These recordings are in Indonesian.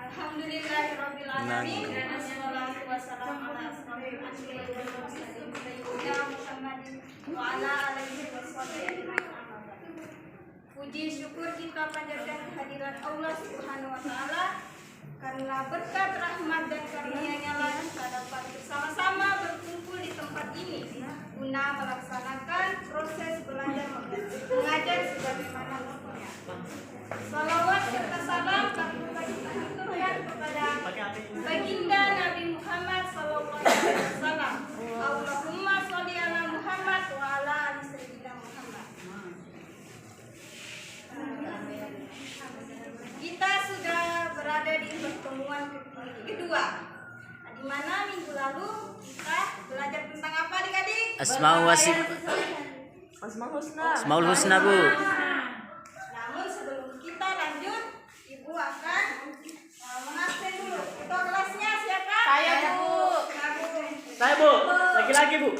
Alhamdulillahirabbil alamin. Wassalatu wassalamu ala asrofil anbiya'i wal mursalin sayyidina Muhammadin wa ala alihi washabihi ajmain. Puji syukur kita panjatkan kehadiran Allah Subhanahu wa taala karena berkat rahmat dan karunia-Nya lah kita dapat bersama-sama berkumpul di tempat ini guna melaksanakan proses belajar mengajar sebagaimana mestinya. Salawat serta salam kami haturkan kepada baginda Nabi Muhammad sallallahu alaihi wasallam. Allahumma sholli ala Muhammad wa ala ali sayyidina Muhammad. Kita sudah berada di pertemuan kedua, di mana minggu lalu kita belajar tentang apa adik-adik? Asmaul Husna, Bu. Namun sebelum kita lanjut, Ibu akan mengabsen dulu. Ketua kelasnya siapa? Saya, Bu. Saya, Bu. Laki-laki, Bu.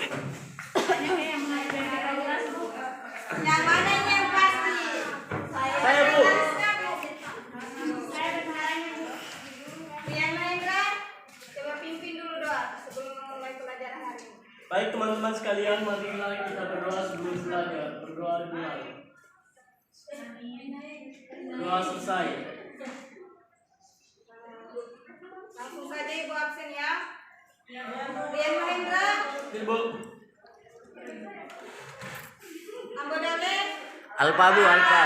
Yang mana ini yang pasti? Saya, Bu. Yang Mahendra, coba pimpin dulu doa sebelum memulai pelajaran hari ini. Baik teman-teman sekalian, marilah kita berdoa sebelum belajar. Berdoa dimulai. Doa selesai. Langsung saja Ibu absen ya. Rian Mahendra, Ibu. Ambodale. Alfa, Bu, Alfa.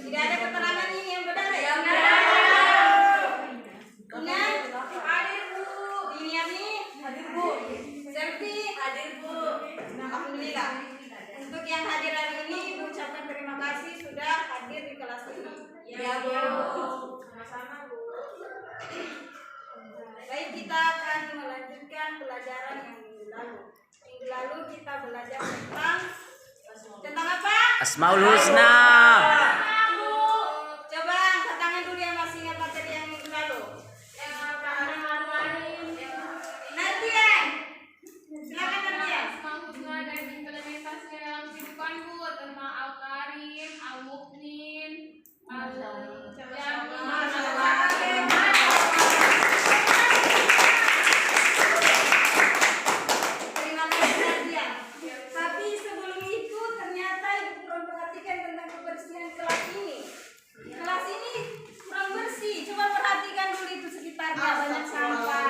Tidak ada keterangan ini yang benar ya? Ingat? Hadir Bu. Diniani? Hadir Bu. Serti? Hadir Bu. Alhamdulillah. Untuk yang hadir hari ini, Ibu ucapkan terima kasih sudah hadir di kelas ini. Ya, Bu. Sama-sama Bu. Baik, kita akan melanjutkan pelajaran yang minggu lalu. Minggu lalu kita belajar tentang apa? Asmaul Husna. Coba angkat tangan dulu yang masih ingat materi yang minggu lalu. Nadia, silakan Nadia. Asmaul dan implementasinya dalam kehidupanku tentang Al-Karim, Al-Mukmin, Terima kasih Nadia. Tapi sebelum itu ternyata Ibu kurang perhatikan tentang kebersihan kelas ini. Kelas ini kurang bersih. Coba perhatikan dulu itu sekitarnya banyak sampah.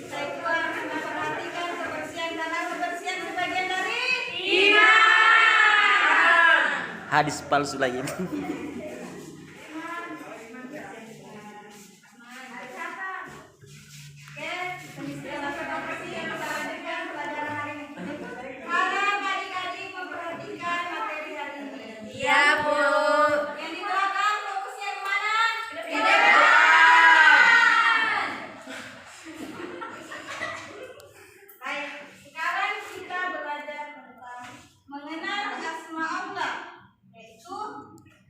Saya kurang memperhatikan kebersihan karena kebersihan sebagian dari Hadis palsu lagi. Harap adik-adik memperhatikan materi hari ini. Iya, Bu. Yang di belakang fokusnya kemana? Di depan. Baik, sekarang kita belajar tentang mengenal asma Allah, yaitu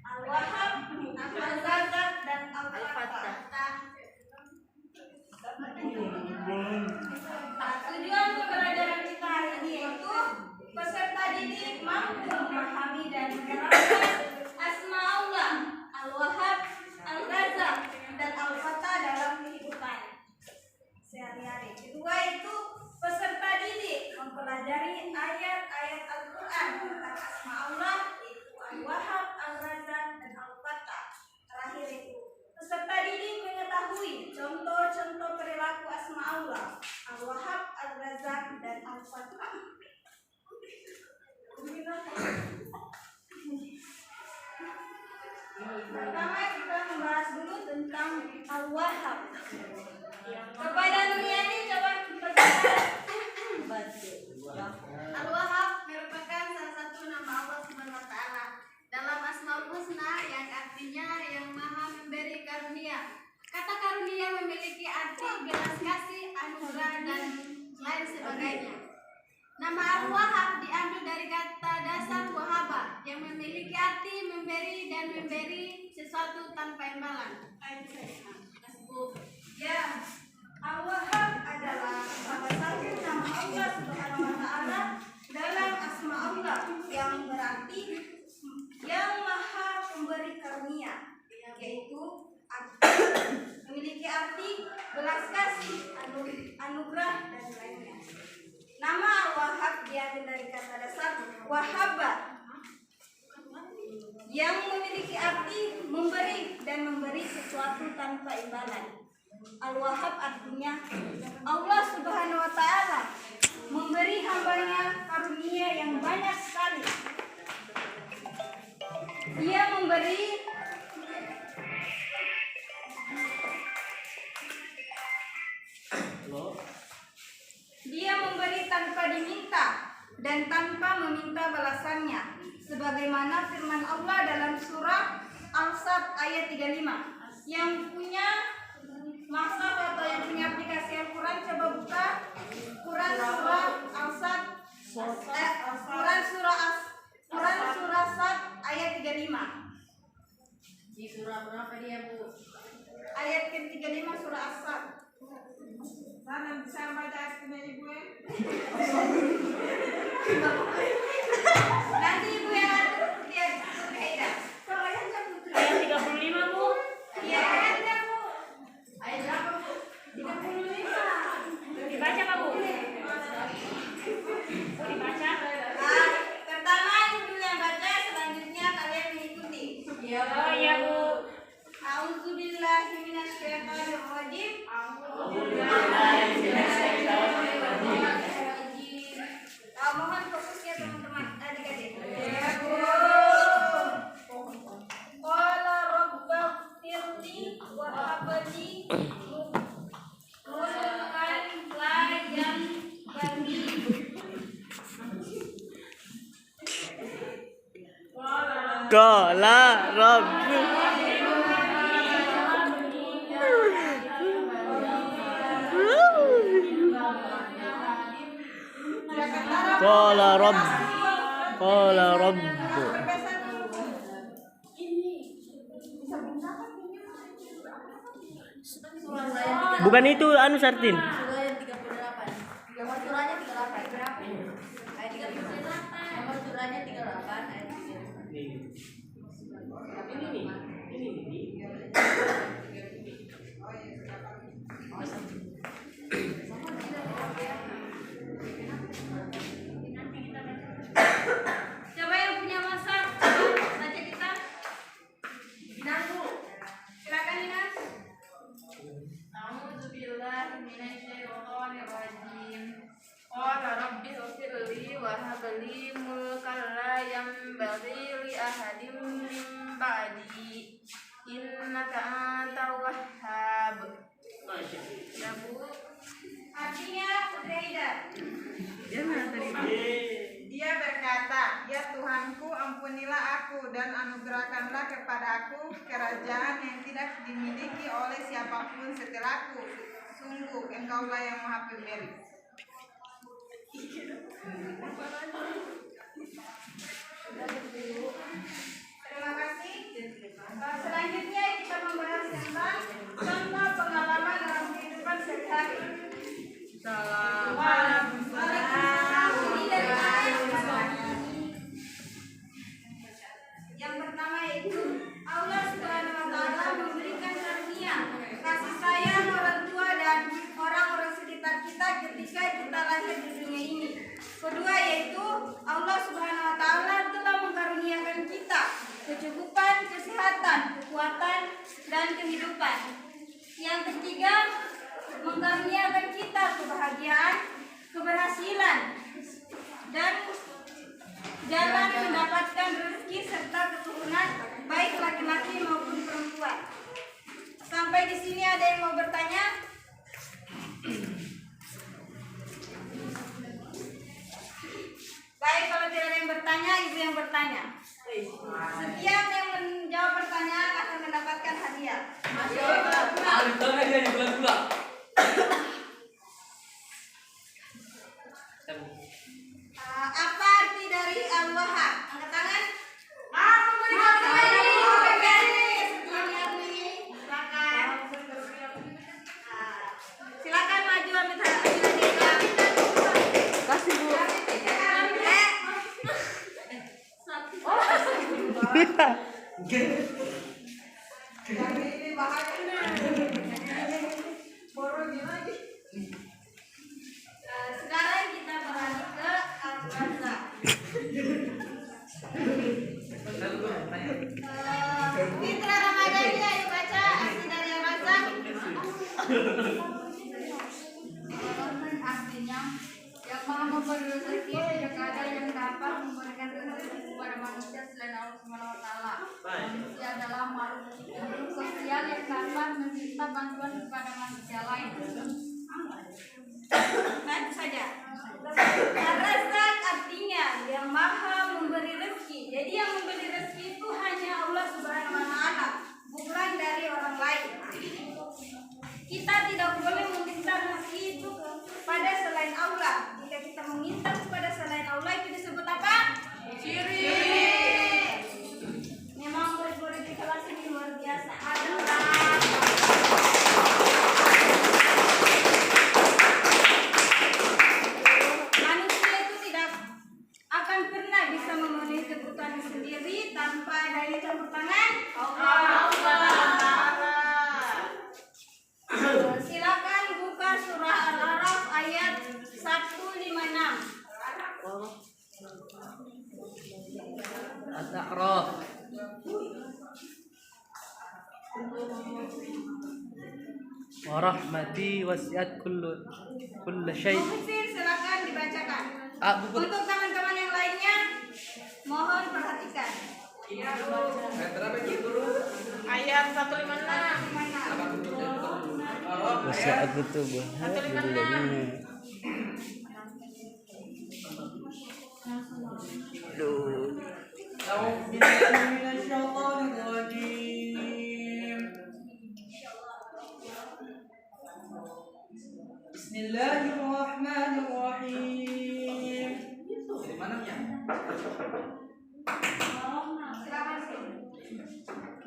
Al-Wahhab, Al-Razzaq, dan Al-Fattah. Tujuan pembelajaran kita hari ini yaitu peserta didik mampu memahami dan menerapkan asma Allah, Al-Wahhab, Al-Razzaq, dan Al-Fattah dalam kehidupan sehari-hari. Kedua itu peserta didik mempelajari ayat-ayat Al-Quran tentang asma Allah, yaitu Al-Wahhab, Al-Razzaq, dan Al-Fattah. Terakhir itu peserta didik mengetahui contoh-contoh perilaku asma Allah, Al-Wahhab, Al-Razzaq, dan Al-Fattah. Pertama kita membahas dulu tentang Al-Wahhab. Kepada Nuriani coba Al-Wahhab merupakan salah satu nama Allah Subhanahu wa taala dalam Asmaul Husna yang artinya yang Maha memberi karunia. Kata karunia memiliki arti belas kasih, anugerah dan lain sebagainya. Nama Al-Wahhab diambil dari kata dasar wahaba yang memiliki arti memberi dan memberi sesuatu tanpa imbalan. belas kasih, anugerah, dan lainnya. Nama Al-Wahhab diambil dari kata dasar wahaba, yang memiliki arti memberi dan memberi sesuatu tanpa imbalan. Al-Wahhab artinya Allah Subhanahu wa Ta'ala memberi hambanya karunia yang banyak sekali. Dia memberi tanpa diminta dan tanpa meminta balasannya, sebagaimana firman Allah dalam surah Al-Sad ayat 35. Yang punya masa atau yang punya aplikasi Al-Quran, coba buka Quran surah Al-Sad, Quran surah Sad ayat 35. Di surah berapa dia, Bu? Ayat ke-35 surah As-Sad. Sana bisa baca artinya Ibu ya? Nanti Ibu yang atur lihat Haida. Ayat 35, Bu. Iya, ayatnya Bu. Ayat berapa, Bu? 35. Dibaca, Pak, Bu. Dibaca. Pertama Ibu dulu yang baca, selanjutnya kalian mengikuti. Iya, Bu. Oh iya, Bu. A'udzubillahi minasyaitonirrajim. Mohon fokusnya teman-teman, adik-adik. Qala rabbighfirli wa habli mulkan la yanbaghi. Qala Rabb. Qala Rabb. Qala Rabb. Bukan itu anu Sartin. Surah yang 38. Nomor surahnya 38. Ayat 38. Nomor surahnya 38 ayat 38. Coba yang punya masa, coba baca kita. Dinanku. Silakan Dinas. A'udzubillahi minasyaitonirrajim. Qala rabbi ighfirli wa hab li mulkan la yanbaghi li ahadin min ba'di innaka antal wahhab. Ya, Bu. Artinya Haida. Dia berkata, "Ya Tuhanku, ampunilah aku dan anugerahkanlah kepada aku kerajaan yang tidak dimiliki oleh siapapun setelahku. Sungguh Engkaulah yang Maha Pemberi." Terima kasih. Selanjutnya kita membahas tentang contoh pengalaman dalam kehidupan sehari-hari. Yang pertama yaitu Allah Subhanahu wa Ta'ala memberikan karunia kasih sayang orang tua dan orang-orang sekitar kita ketika kita lahir di dunia ini. Kedua yaitu Allah Subhanahu wa Ta'ala telah mengkaruniakan kita kecukupan, kesehatan, kekuatan, dan kehidupan. Yang ketiga, mengkaruniakan kita kebahagiaan, keberhasilan, dan jalan mendapatkan rezeki serta keturunan baik laki-laki maupun perempuan. Sampai di sini ada yang mau bertanya? Baik, kalau tidak ada yang bertanya, ibu yang bertanya. Setiap yang menjawab pertanyaan akan mendapatkan hadiah. Apa arti dari Al-Wahhab? Angkat tangan. Silakan maju ambil hadiah. Kasih, Bu. Ar-Rahman artinya yang maha memberi rezeki, tidak ada yang dapat memberikan rezeki kepada manusia selain Allah Subhanahu wa taala. Manusia adalah makhluk sosial yang dapat meminta bantuan kepada manusia lain. Nah, itu saja. Ar-Razzaq artinya yang maha memberi rezeki. Jadi yang memberi rezeki itu hanya Allah Subhanahu wa taala, bukan dari orang lain. Kita tidak boleh meminta rezeki itu pada selain Allah. Jika kita meminta kepada selain Allah itu disebut apa? Syirik. Memang murid-murid di kelas ini luar biasa. Adalah manusia itu tidak akan pernah bisa memenuhi kebutuhan sendiri tanpa adanya campur tangan Allah. Silakan buka surah Al-A'raf ayat 156. Al-A'raf. Warahmati wasi'at kulla syai'. Mufsir, silakan dibacakan. Buku. Untuk teman-teman yang lainnya, mohon perhatikan. Ayat 156. Wasi'at kutubuha billadina. أعوذ بالله من الشيطان الرجيم. بسم الله الرحمن الرحيم.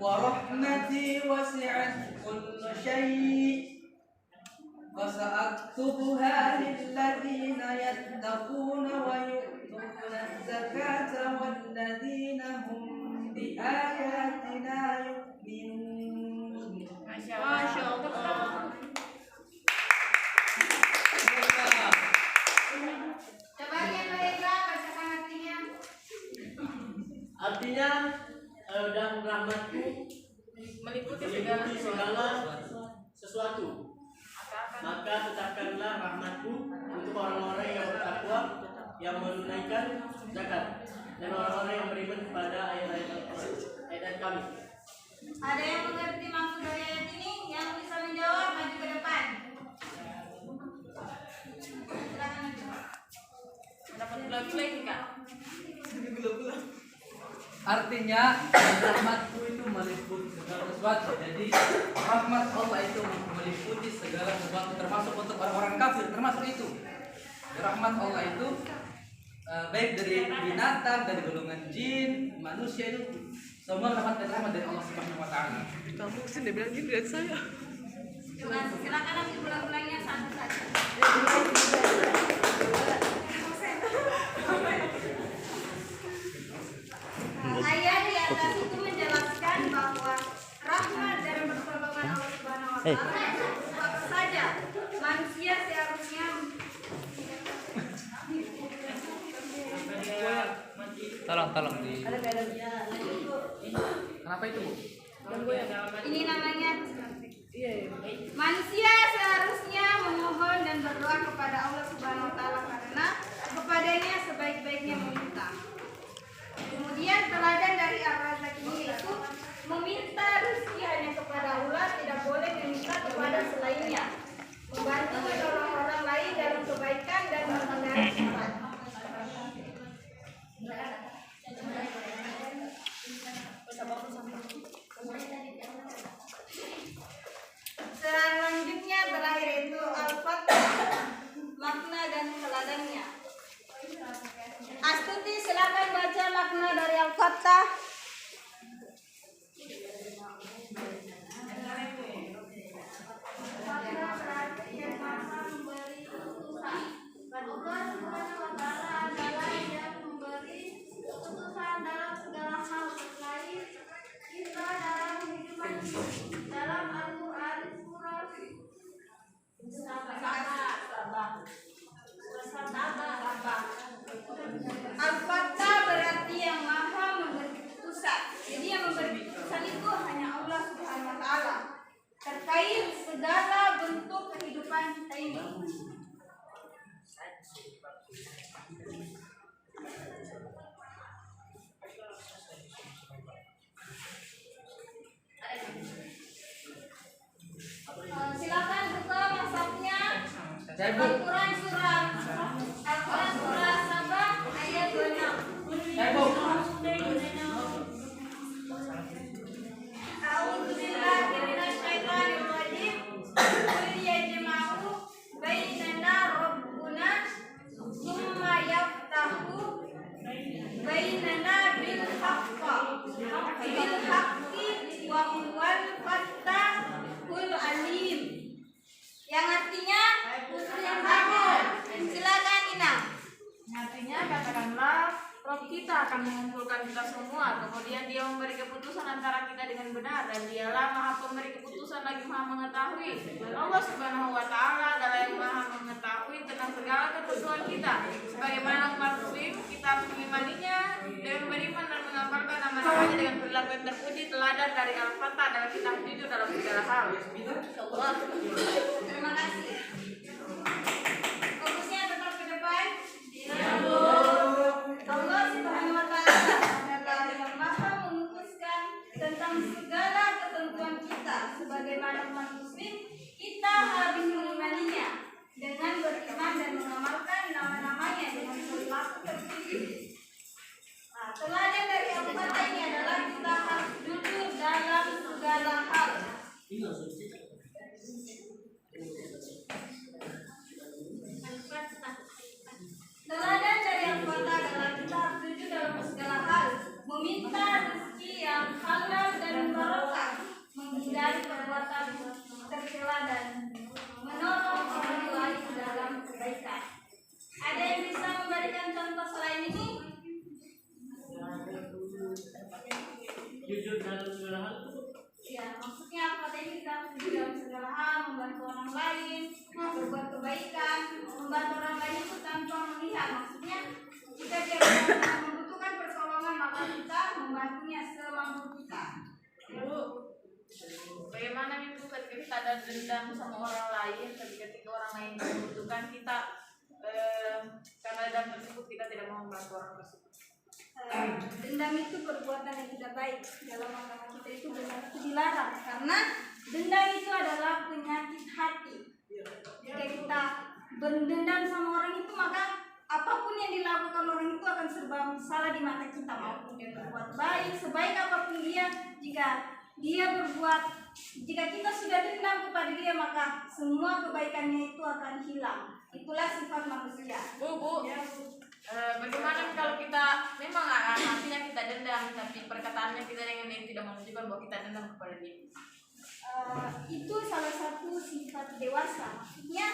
ورحمتي وسعت كل شيء فسأكتبها للذين يتقون ويؤتون الزكاة والذين هم بآياتنا يؤمنون. ما شاء الله. Coba yang mereka bacakan artinya. Artinya dan rahmatku meliputi segala sesuatu. Maka tetapkanlah rahmatku untuk orang-orang yang bertakwa, yang menunaikan zakat, dan orang-orang yang beriman kepada ayat-ayat kami. Ada yang mengerti maksud dari ayat ini? Yang bisa menjawab, maju ke depan. Silakan maju. Dapat gula-gula Kak. Artinya rahmatku itu meliputi segala sesuatu. Jadi rahmat Allah itu meliputi segala sesuatu, termasuk untuk orang-orang kafir, termasuk itu. Rahmat Allah itu baik dari binatang, dari golongan jin, manusia itu semua rahmat dari Allah Subhanahu wa taala. Kamu sih dia bilang gitu dari saya. Silakan ambil bulan-bulannya satu saja. Ayat di atas itu menjelaskan bahwa rahmat dan pertolongan Allah Subhanahu wa taala apa saja manusia seharusnya Tolong di. Kenapa itu, Bu? ini namanya manusia seharusnya memohon dan berdoa kepada Allah Subhanahu wa taala karena kepadanya sebaik-baiknya meminta. Kemudian teladan dari Ar-Razzaq ini yaitu meminta rezeki hanya kepada Allah, tidak boleh meminta kepada selainnya. Membantu menolong orang lain dalam kebaikan dan menghindari sifat. Selanjutnya Roh kita akan mengumpulkan kita semua. Kemudian dia memberi keputusan antara kita dengan benar. Dan dialah maha pemberi keputusan lagi maha mengetahui. Allah subhanahu wa ta'ala adalah yang maha mengetahui tentang segala keputusan kita. Sebagaimana umat muslim, kita harus mengimaninya dengan beriman dan mengamalkan nama-namanya dengan perilaku yang terpuji teladan dari Al-Fatah dalam kitab jujur dalam segala hal. Insyaallah. Terima kasih. Fokusnya tetap ke depan. Allah Subhanahu wa Ta'ala adalah yang maha memutuskan tentang segala ketentuan kita. Sebagaimana umat muslim, kita harus mengimaninya dengan beriman dan mengamalkan nama-namanya dengan perilaku terpuji. Nah, teladan dari Al-Fatah ini adalah kita harus jujur dalam segala hal. Teladan dari Al-Fatah adalah kita harus jujur dalam segala hal, meminta rezeki yang halal dan barokah, menghindari perbuatan tercela dan menolong orang lain dalam kebaikan. Ada yang bisa memberikan contoh selain ini? Jujur dalam segala hal. Ya, maksudnya Al-Fatah ini kita harus jujur dalam segala hal, membantu orang lain, berbuat kebaikan, membantu orang lain itu tanpa melihat. Maksudnya jika dia membutuhkan pertolongan maka kita membantunya semampu kita. Bu, bagaimana itu ketika kita ada dendam sama orang lain, ketika orang lain membutuhkan kita, karena dendam tersebut kita tidak mau membantu orang tersebut. Dendam itu perbuatan yang tidak baik. Dalam agama kita itu dendam itu dilarang karena dendam itu adalah penyakit hati. Jika kita berdendam sama orang itu maka apapun yang dilakukan orang itu akan serba salah di mata kita, maupun dia berbuat baik, sebaik apapun dia, jika kita sudah dendam kepada dia maka semua kebaikannya itu akan hilang. Itulah sifat manusia. Bu, bagaimana kalau kita memang hatinya kita dendam, tapi perkataannya kita dengan yang tidak menunjukkan bahwa kita dendam kepada dia? Itu salah satu sifat dewasa. Maksudnya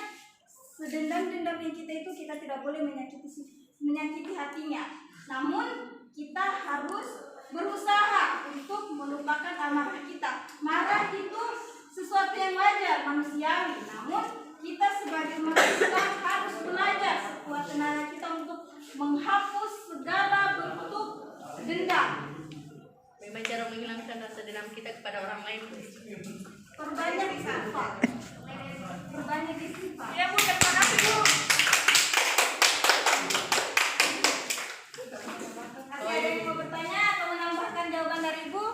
sedendam-dendam yang kita itu kita tidak boleh menyakiti hatinya. Namun kita harus berusaha untuk melupakan amarah kita. Marah itu sesuatu yang wajar, manusiawi. Namun kita sebagai manusia harus belajar sekuat tenaga kita untuk menghapus segala bentuk dendam. Bagaimana cara menghilangkan rasa dendam kita kepada orang lain? Perbanyak istighfar. Perbanyak istighfar. Ya Bu, terima kasih Bu. Masih ada yang mau bertanya atau menambahkan jawaban dari Ibu?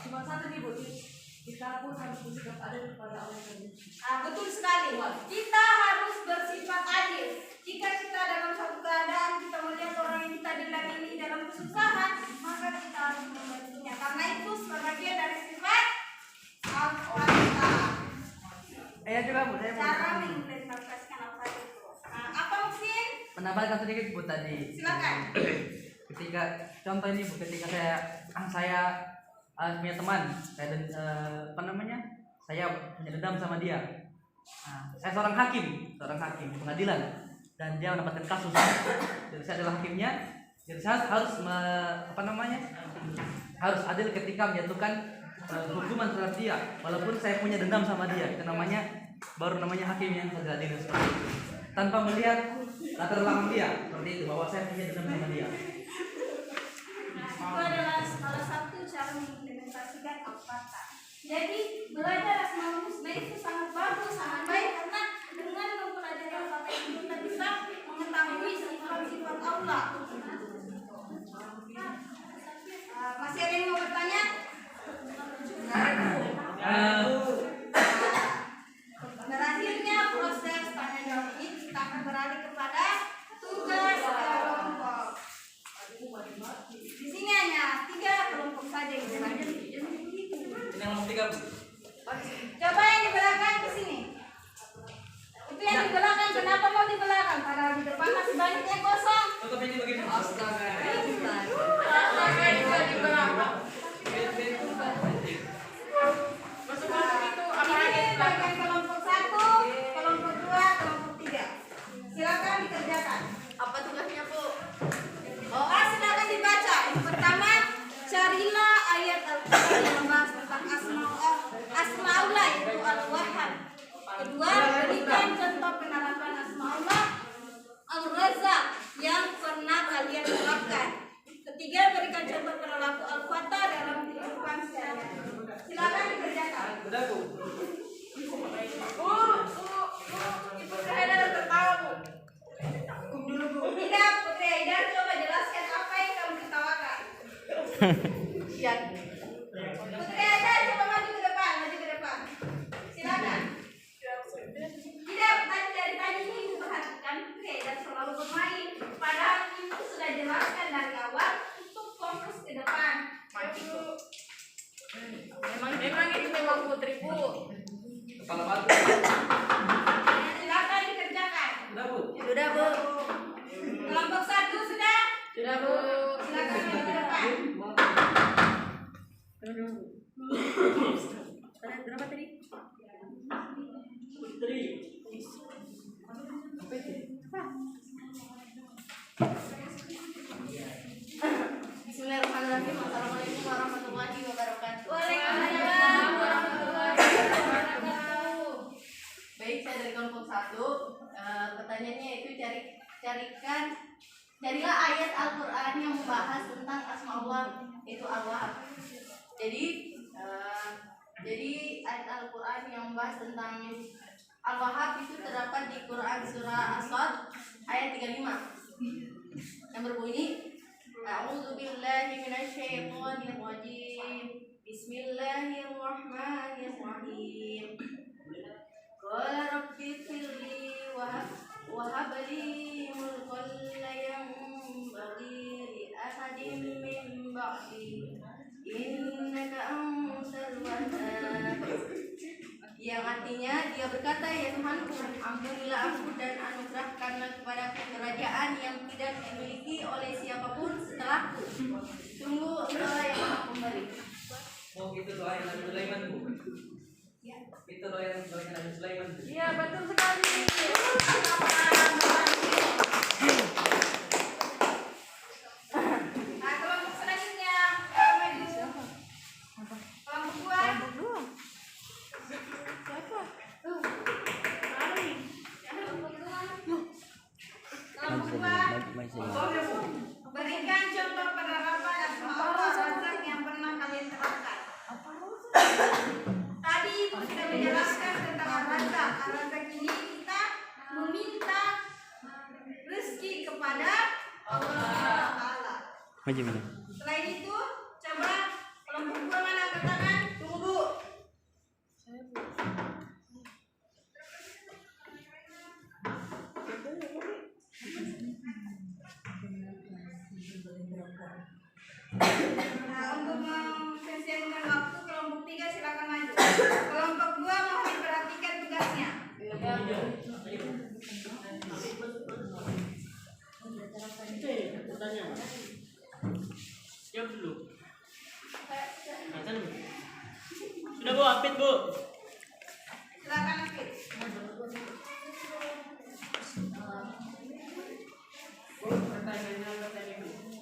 Cuma satu nih Bu, kita pun harus bersikap adil kepada orang lain. Betul sekali. Kita harus bersifat adil. Jika kita dalam suatu keadaan kita melihat orang yang kita dendam ini dalam kesusahan, maka kita harus membantunya. Karena itu sebagian dari sifat Al-Fatah. Juga Bu, saya mau Cara mengimplementasikan Al-Fatah itu. Apa Musin? menambahkan sedikit Bu tadi. Silakan. Ketika contoh ini Bu, ketika saya punya teman, saya punya dendam sama dia. Nah, saya seorang hakim pengadilan, dan dia mendapatkan kasus. Jadi saya adalah hakimnya. Jadi saya harus harus adil ketika menjatuhkan hukuman terhadap dia, walaupun saya punya dendam sama dia. Itu baru namanya hakim yang adil seperti itu. Tanpa melihat latar belakang dia, seperti itu, bahwa saya punya dendam sama dia. Itu adalah salah satu cara mengimplementasikan Al-Fatah. Jadi belajar Asmaul Husna itu sangat bagus, sangat baik, karena dengan mempelajari Al-Fatah itu kita bisa mengetahui sifat-sifat Allah. Masih ada yang mau bertanya? Berakhirnya proses tanya jawab ini, kita akan beralih kepada tugas kelompok. Di sini hanya 3 kelompok saja yang belajar. Ini nomor 3 Bu. Coba yang di belakang ke sini. Itu yang di belakang, kenapa mau di belakang? Padahal di depan masih banyak yang kosong. Tutup ini begini. Astaga, juga di belakang. Kedua, berikan contoh penerapan asma Allah Al-Razzaq yang pernah kalian terapkan. Ketiga, berikan contoh perilaku Al-Fatah dalam kehidupan sehari-hari. Silakan dikerjakan. Sudah Bu. Ibu Haidar tertawa Bu. Tidak, Putri Haidar, coba jelaskan apa yang kamu ketawakan. Iya. Putri Haidar, coba maju ke depan. Silakan. Tidak, dari tadi ini diperhatikan Putri Haidar selalu bermain. Padahal ibu sudah jelaskan dari awal untuk fokus ke depan. Maju. Memang itu memang Putri Bu. Kepala batu. Silakan dikerjakan. Sudah Bu. Sudah Bu. Kelompok 1 sudah? Sudah Bu. Silakan maju ke depan. Berapa tadi? Putri. Bismillahirrahmanirrahim. Assalamualaikum warahmatullahi wabarakatuh. Waalaikumsalam warahmatullahi wabarakatuh. Baik, saya dari kelompok 1. Pertanyaannya itu carilah ayat Al-Quran yang membahas tentang asma Allah, itu Al-Wahhab. Jadi ayat Al-Quran yang membahas tentang Al-Wahhab itu terdapat di Quran surah As-Sad ayat 35 yang berbunyi A'udzubillahi minasyaitonirrajim. Bismillahirrahmanirrahim. Qala rabbi firli wa habli mulkan la yanbaghi li ahadin min ba'di innaka antal wahhab. Yang artinya dia berkata, ya Tuhanku, ampunilah aku dan anugerahkanlah kepadaku kerajaan yang tidak dimiliki oleh siapapun setelahku. Sungguh Engkaulah yang Maha Pemberi. Oh, itu doa yang Nabi Sulaiman Bu. Itu doa yang Nabi Sulaiman Bu. Iya, betul sekali. Nah, kelompok selanjutnya. Kelompok 2. Kelompok 2. Berikan contoh penerapan asma Allah Al-Razzaq yang pernah kalian terapkan. Tadi Ibu sudah menjelaskan tentang Al-Razzaq. Al-Razzaq ini kita meminta rezeki kepada Allah Ta'ala. Maju mana? Selain itu, coba kelompok 2 mana angkat tangan? Tunggu Bu. Nah, untuk mempersiapkan waktu, kelompok 3 silakan maju. Kelompok 2 mohon diperhatikan tugasnya. Itu ya pertanyaan. Siap dulu. Hasan Bu. Sudah Bu, apit Bu. Silakan Afid.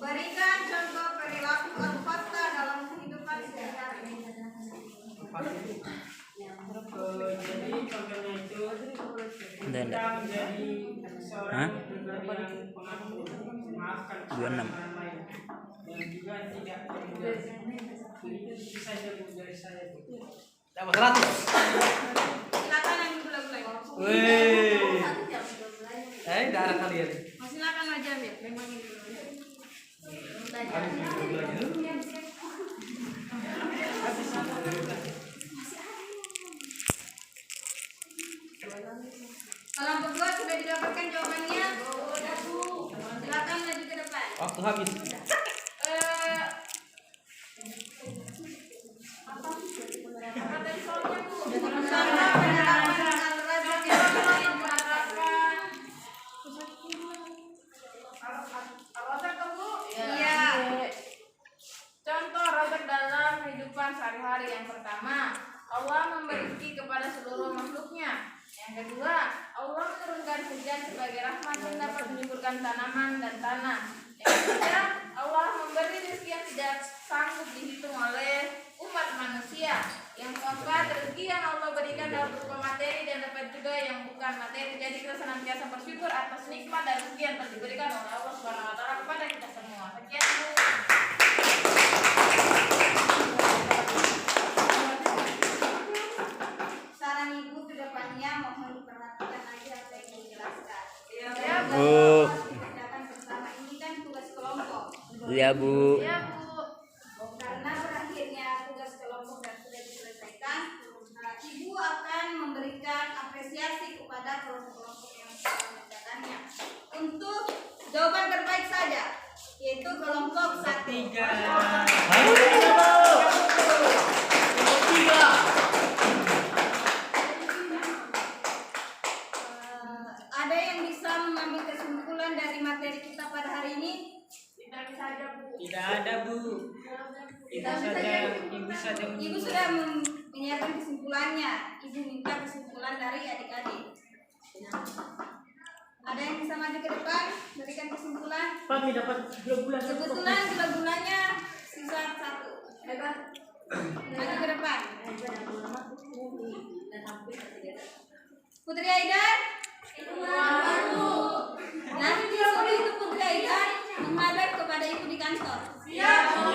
Berikan contoh perilaku Al-Fatah dalam kehidupan sehari-hari. Jadi contohnya itu Dan kita menjadi seorang Hah? pribadi yang pengampun, memaafkan 26. orang lain, dan juga tidak termudah. Itu saja Bu dari saya Bu. Dapat 100. Silakan yang mulai. Wih. Darah kalian. Silakan maju Afid. Memang ini dulu. Kelompok 2 sudah didapatkan jawabannya. Silakan maju ke depan. Waktu habis. Apa tadi soalnya Bu? Contoh penerapan Al-Razzaq yang kalian terapkan. Al-Razzaq kan Bu? Iya. Contoh Razzaq dalam kehidupan sehari-hari. Yang pertama, Allah memberi rezeki kepada seluruh makhluknya. Yang kedua, Allah menurunkan hujan sebagai rahmat yang dapat menyuburkan tanaman dan tanah. Yang ketiga, Allah memberi rezeki yang tidak sanggup dihitung oleh umat manusia. Yang keempat, rezeki yang Allah berikan dalam berupa materi dan dapat juga yang bukan materi. Jadi kita senantiasa bersyukur atas nikmat dan rezeki yang telah diberikan oleh Allah Subhanahu wa taala kepada kita semua. Sekian Bu. Saran ibu ke depannya mohon diperhatikan lagi apa yang dijelaskan. Ya, Bu. Kerjakan bersama ini kan tugas kelompok. Iya Bu. Ya, Bu. Karena berakhirnya tugas kelompok dan sudah diselesaikan, ibu akan memberikan apresiasi kepada kelompok-kelompok yang sudah mengerjakannya untuk jawaban terbaik saja, yaitu kelompok 1. Ada yang bisa mengambil kesimpulan dari materi kita pada hari ini? Tidak saja, Bu. Tidak ada Bu. Ibu saja. Ibu sudah menyiapkan kesimpulannya. Ibu minta kesimpulan dari adik-adik. Ada yang bisa maju ke depan berikan kesimpulan? Kami dapat bulan Kebetulan bulan-bulannya sisa 1. Hebat. Maju ke depan. Putri Aidan. Nanti disuruh itu Putri Aidan menghadap kepada ibu di kantor. Siap, Bu.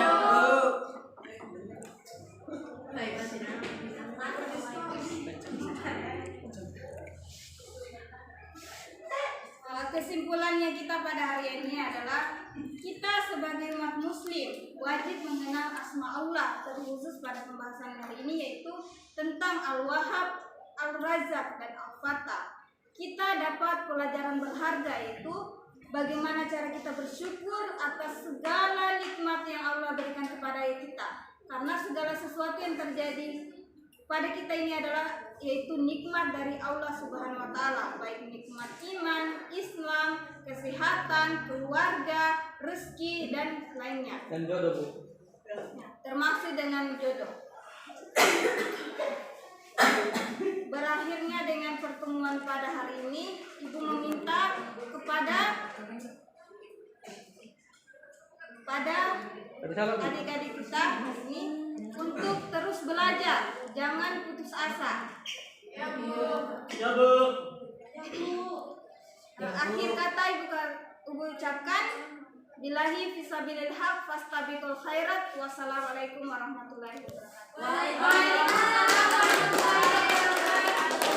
Kesimpulannya kita pada hari ini adalah kita sebagai umat muslim wajib mengenal asma Allah, terkhusus pada pembahasan hari ini yaitu tentang Al-Wahhab, Al-Razzaq dan Al-Fattah. Kita dapat pelajaran berharga yaitu bagaimana cara kita bersyukur atas segala nikmat yang Allah berikan kepada kita. Karena segala sesuatu yang terjadi pada kita ini adalah yaitu nikmat dari Allah Subhanahu wa taala, baik nikmat iman, Islam, kesehatan, keluarga, rezeki dan lainnya. Dan jodoh Bu. Termasuk dengan jodoh. Berakhirnya dengan pertemuan pada hari ini, Ibu meminta kepada adik-adik kita hari ini untuk terus belajar, jangan putus asa. Ya, Bu. Ya Bu. Akhir kata Ibu ucapkan, billahi fisabilil haq fastabiqul khairat. Wassalamualaikum warahmatullahi wabarakatuh. Waalaikumsalam warahmatullahi wabarakatuh.